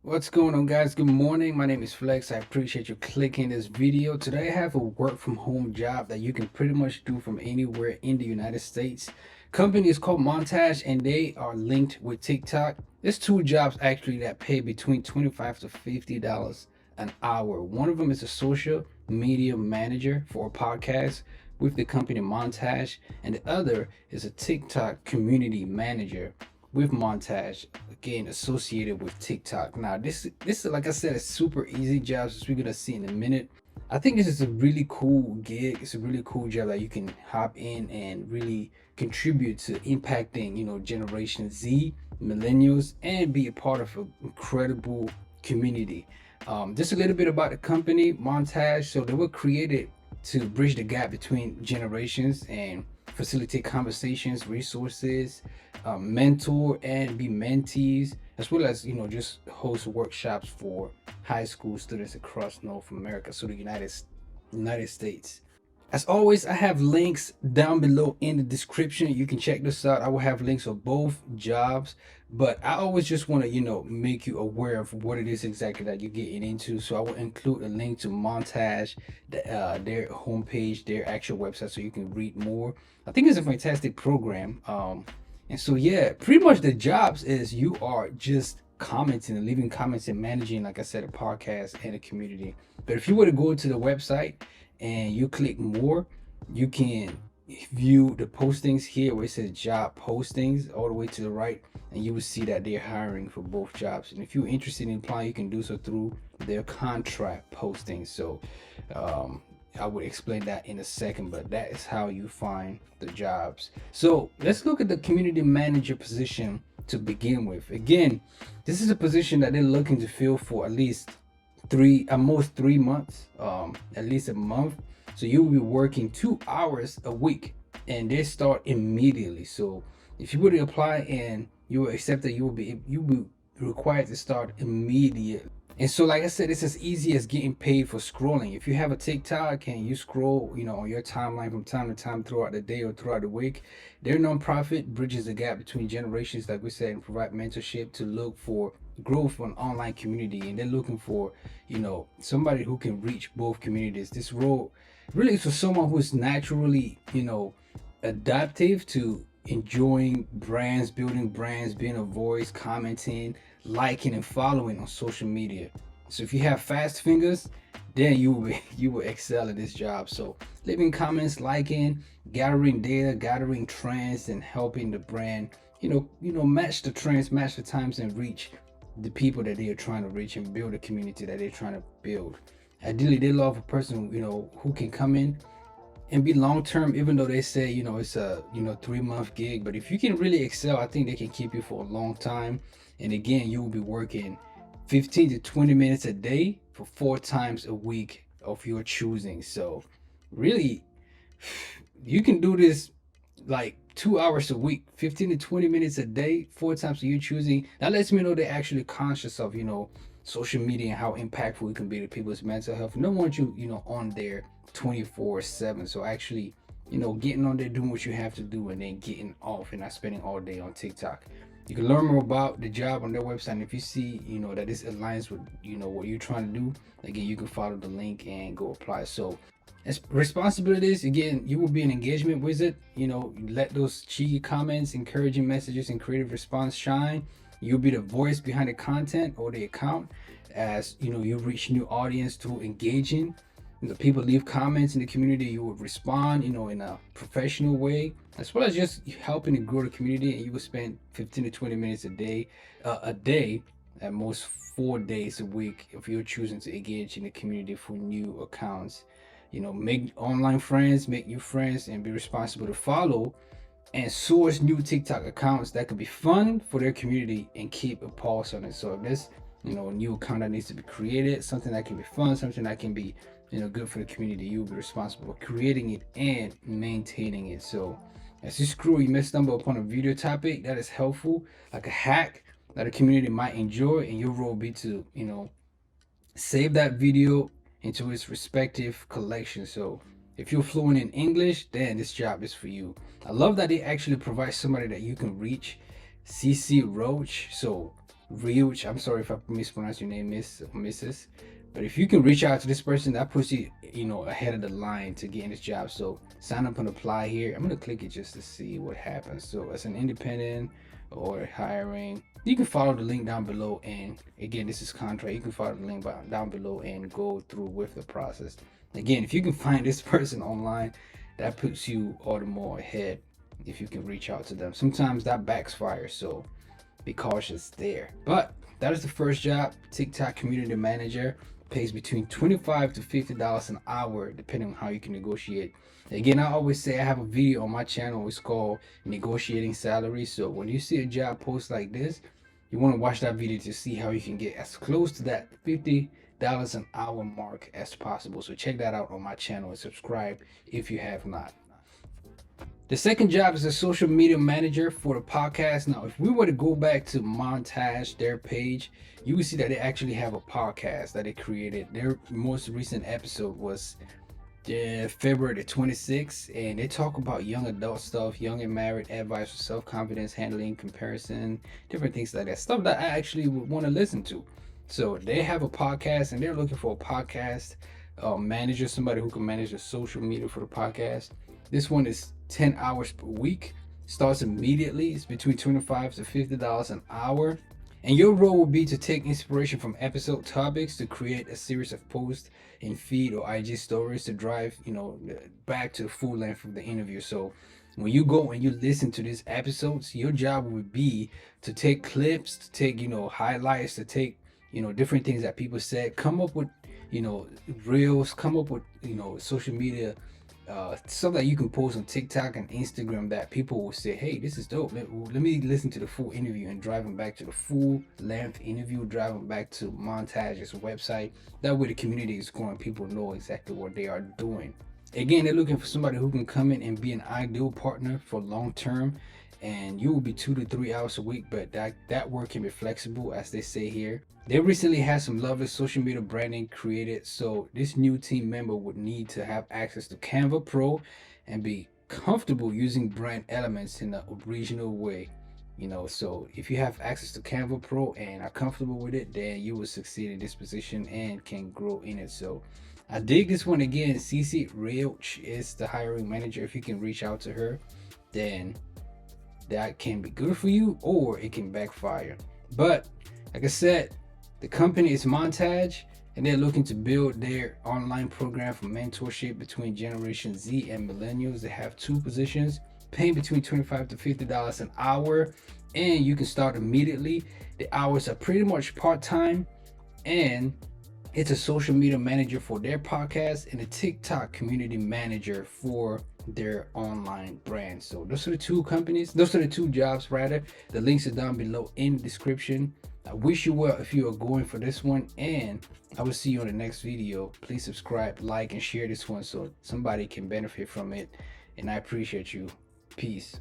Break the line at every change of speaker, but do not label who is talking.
What's going on, guys? Good morning. My name is Flex. I appreciate you clicking this video. Today I have a work from home job that you can pretty much do from anywhere in the United States. Company is called Montage and they are linked with TikTok. There's two jobs actually that pay between $25 to $50 an hour. One of them is a social media manager for a podcast with the company Montage, and the other is a TikTok community manager with Montage, again associated with TikTok. Now this is, like I said, a super easy job, as we're gonna see in a minute. I think this is a really cool gig. It's a really cool job that you can hop in and really contribute to impacting, Generation Z, millennials, and be a part of an incredible community. Just a little bit about the company Montage. So they were created to bridge the gap between generations and facilitate conversations, resources, mentor and be mentees, as well as just host workshops for high school students across North America, so the United States. As always, I have links down below in the description. You can check this out. I will have links for both jobs, but I always just want to, make you aware of what it is exactly that you're getting into. So I will include a link to Montage, their homepage, their actual website, so you can read more. I think it's a fantastic program. And so, yeah, pretty much the jobs is you are just commenting and leaving comments and managing, like I said, a podcast and a community. But if you were to go to the website and you click more, you can view the postings here where it says job postings all the way to the right, and you will see that they're hiring for both jobs. And if you're interested in applying, you can do so through their contract postings. So I would explain that in a second, but that is how you find the jobs. So let's look at the community manager position to begin with. Again, this is a position that they're looking to fill for at least at most 3 months, at least a month. So you will be working 2 hours a week, and they start immediately. So if you were to apply and you were accepted, you will be required to start immediately. And so, like I said, it's as easy as getting paid for scrolling. If you have a TikTok and you scroll, on your timeline from time to time throughout the day or throughout the week, their nonprofit bridges the gap between generations, like we said, and provide mentorship to look for growth on online community. And they're looking for, somebody who can reach both communities. This role really is for someone who is naturally, adaptive to enjoying brands, building brands, being a voice, commenting, liking, and following on social media. So if you have fast fingers, then you will excel at this job. So leaving comments, liking, gathering data, gathering trends, and helping the brand, match the trends, match the times, and reach the people that they are trying to reach and build a community that they're trying to build. Ideally, they love a person, who can come in and be long term, even though they say it's a 3-month gig. But if you can really excel, I think they can keep you for a long time. And again, you will be working 15 to 20 minutes a day for 4 times a week of your choosing. So really, you can do this like 2 hours a week, 15 to 20 minutes a day, 4 times you choosing. That lets me know they're actually conscious of social media and how impactful it can be to people's mental health. No want you on there 24/7. So actually, getting on there, doing what you have to do, and then getting off and not spending all day on TikTok. You can learn more about the job on their website. And if you see, that this aligns with, what you're trying to do, again, you can follow the link and go apply. So as responsibilities, again, you will be an engagement wizard. Let those cheeky comments, encouraging messages, and creative response shine. You'll be the voice behind the content or the account, as you reach new audience through engaging. The people leave comments in the community, you will respond, in a professional way, as well as just helping to grow the community. And you will spend 15 to 20 minutes a day, at most 4 days a week, if you're choosing to engage in the community for new accounts. Make online friends, make new friends, and be responsible to follow and source new TikTok accounts that could be fun for their community and keep a pulse on it. So if there's a new account that needs to be created, something that can be fun, something that can be good for the community, you'll be responsible for creating it and maintaining it. So as you scroll, you may stumble upon a video topic that is helpful, like a hack that a community might enjoy, and your role will be to save that video into its respective collection. So if you're fluent in English, then this job is for you. I love that they actually provide somebody that you can reach, CC Roach. So Reach. I'm sorry if I mispronounce your name, Miss or Mrs. But if you can reach out to this person, that puts you, ahead of the line to getting this job. So sign up and apply here. I'm gonna click it just to see what happens. So as an independent or hiring, you can follow the link down below. And again, this is contract. You can follow the link down below and go through with the process. Again, if you can find this person online, that puts you all the more ahead if you can reach out to them. Sometimes that backfires, so be cautious there. But that is the first job. TikTok community manager, pays between $25 to $50 an hour depending on how you can negotiate. Again, I always say I have a video on my channel. It's called negotiating salary. So when you see a job post like this, you want to watch that video to see how you can get as close to that $50 an hour mark as possible. So check that out on my channel and subscribe if you have not. The second job is a social media manager for the podcast. Now, if we were to go back to Montage, their page, you will see that they actually have a podcast that they created. Their most recent episode was February the 26th, and they talk about young adult stuff, young and married, advice for self-confidence, handling, comparison, different things like that. Stuff that I actually would want to listen to. So they have a podcast, and they're looking for a podcast manager, somebody who can manage the social media for the podcast. This one is 10 hours per week, starts immediately. It's between $25 to $50 an hour. And your role will be to take inspiration from episode topics to create a series of posts in feed or IG stories to drive, back to the full length of the interview. So when you go and you listen to these episodes, your job would be to take clips, to take, highlights, to take, different things that people said, come up with, reels, come up with, social media stuff that you can post on TikTok and Instagram that people will say, hey, this is dope. Let me listen to the full interview, and drive them back to the full length interview, drive them back to Montage's website. That way the community is growing. People know exactly what they are doing. Again, they're looking for somebody who can come in and be an ideal partner for long term. And you will be 2 to 3 hours a week, but that work can be flexible, as they say here. They recently had some lovely social media branding created, so this new team member would need to have access to Canva Pro and be comfortable using brand elements in an original way. So if you have access to Canva Pro and are comfortable with it, then you will succeed in this position and can grow in it. So I dig this one. Again, CC Reach is the hiring manager. If you can reach out to her, then that can be good for you, or it can backfire. But like I said, the company is Montage, and they're looking to build their online program for mentorship between Generation Z and Millennials. They have 2 positions, paying between $25 to $50 an hour, and you can start immediately. The hours are pretty much part-time, and it's a social media manager for their podcast and a TikTok community manager for their online brand. So those are the 2 companies. Those are the 2 jobs, rather. The links are down below in the description. I wish you well if you are going for this one, and I will see you on the next video. Please subscribe, like, and share this one so somebody can benefit from it. And I appreciate you. Peace.